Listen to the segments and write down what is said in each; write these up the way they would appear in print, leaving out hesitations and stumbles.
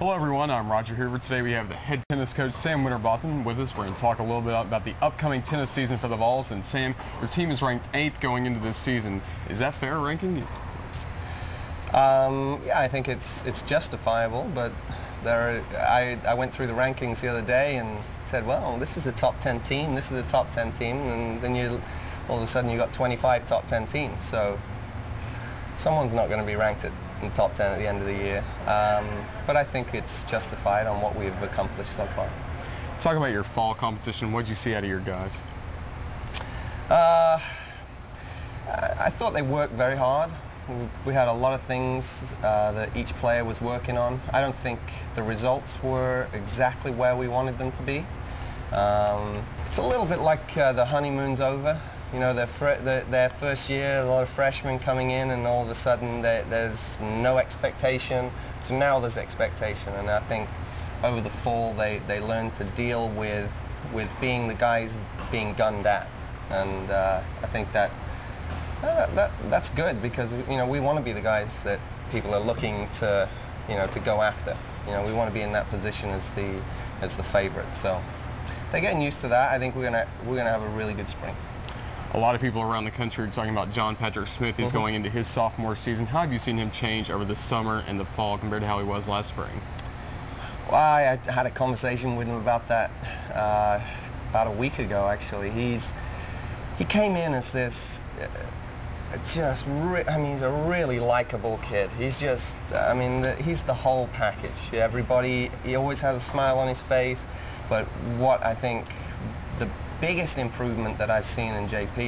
Hello everyone, I'm Roger here. Today we have the head tennis coach Sam Winterbotham with us. We're going to talk a little bit about the upcoming tennis season for the Vols. And Sam, your team is ranked 8th going into this season. Is that fair ranking? Yeah, I think it's justifiable, but I went through the rankings the other day and said, well, this is a top 10 team, this is a top 10 team, and then all of a sudden you got 25 top 10 teams. So someone's not going to be ranked in the top 10 at the end of the year. But I think it's justified on what we've accomplished so far. Talk about your fall competition. What did you see out of your guys? I thought they worked very hard. We had a lot of things that each player was working on. I don't think the results were exactly where we wanted them to be. It's a little bit like the honeymoon's over. You know, their first year, a lot of freshmen coming in, and all of a sudden there's no expectation, to now there's expectation. And I think over the fall they learned to deal with being the guys being gunned at. And I think that's good, because we want to be the guys that people are looking to to go after. We want to be in that position as the favorite. So they're getting used to that. I think we're gonna have a really good spring. A lot of people around the country are talking about John Patrick Smith. He's going into his sophomore season. How have you seen him change over the summer and the fall compared to how he was last spring? Well, I had a conversation with him about that about a week ago, actually. He came in as this he's a really likable kid. He's just, he's the whole package. He always has a smile on his face. But what I think the biggest improvement that I've seen in JP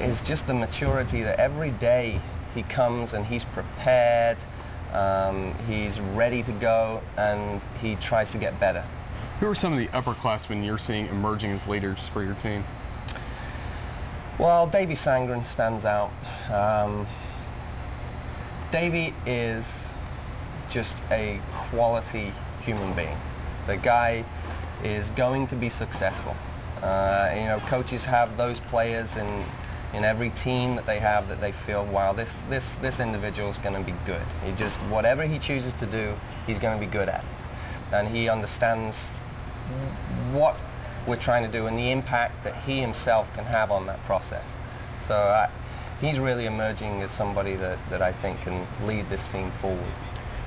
is just the maturity, that every day he comes and he's prepared, he's ready to go, and he tries to get better. Who are some of the upperclassmen you're seeing emerging as leaders for your team? Well, Davy Sangren stands out. Davy is just a quality human being. The guy is going to be successful. Coaches have those players in every team that they have that they feel, wow, this individual is going to be good. Whatever he chooses to do, he's going to be good at it. And he understands what we're trying to do and the impact that he himself can have on that process. So he's really emerging as somebody that I think can lead this team forward.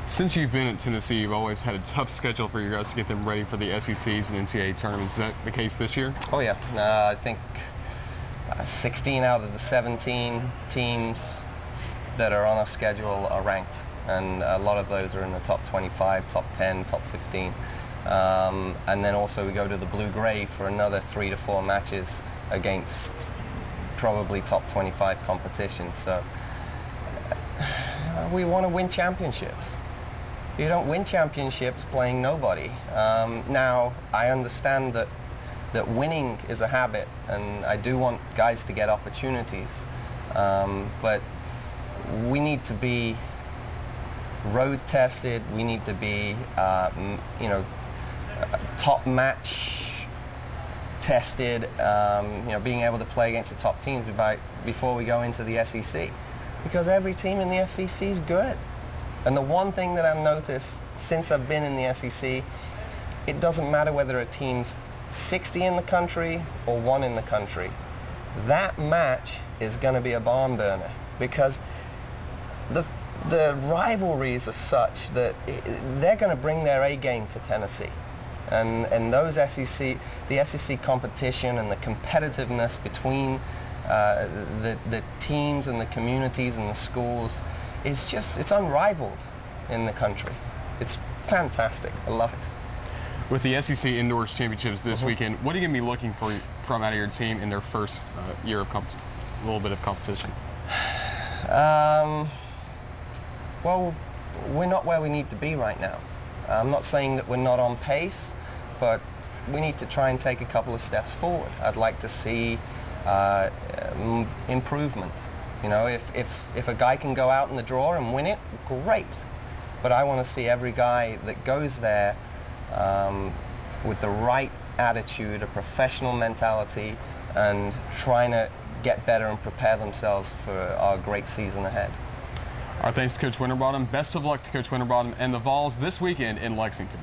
Since you've been at Tennessee, you've always had a tough schedule for your guys to get them ready for the SECs and NCAA tournaments. Is that the case this year? Oh yeah, I think 16 out of the 17 teams that are on our schedule are ranked, and a lot of those are in the top 25, top 10, top 15. And then also we go to the blue-gray for another 3 to 4 matches against probably top 25 competition. So we want to win championships. You don't win championships playing nobody. Now, I understand that winning is a habit, and I do want guys to get opportunities. But we need to be road tested. We need to be, top match tested. Being able to play against the top teams before we go into the SEC, because every team in the SEC is good. And the one thing that I've noticed since I've been in the SEC, it doesn't matter whether a team's 60 in the country or 1 in the country. That match is going to be a barn burner, because the rivalries are such that they're going to bring their A game for Tennessee. And those the SEC competition and the competitiveness between the teams and the communities and the schools it's unrivaled in the country. It's fantastic. I love it. With the SEC Indoors Championships this weekend, what are you going to be looking for from out of your team in their first year of a little bit of competition? Well, we're not where we need to be right now. I'm not saying that we're not on pace, but we need to try and take a couple of steps forward. I'd like to see improvement. If a guy can go out in the draw and win it, great. But I want to see every guy that goes there with the right attitude, a professional mentality, and trying to get better and prepare themselves for our great season ahead. Our thanks to Coach Winterbotham. Best of luck to Coach Winterbotham and the Vols this weekend in Lexington.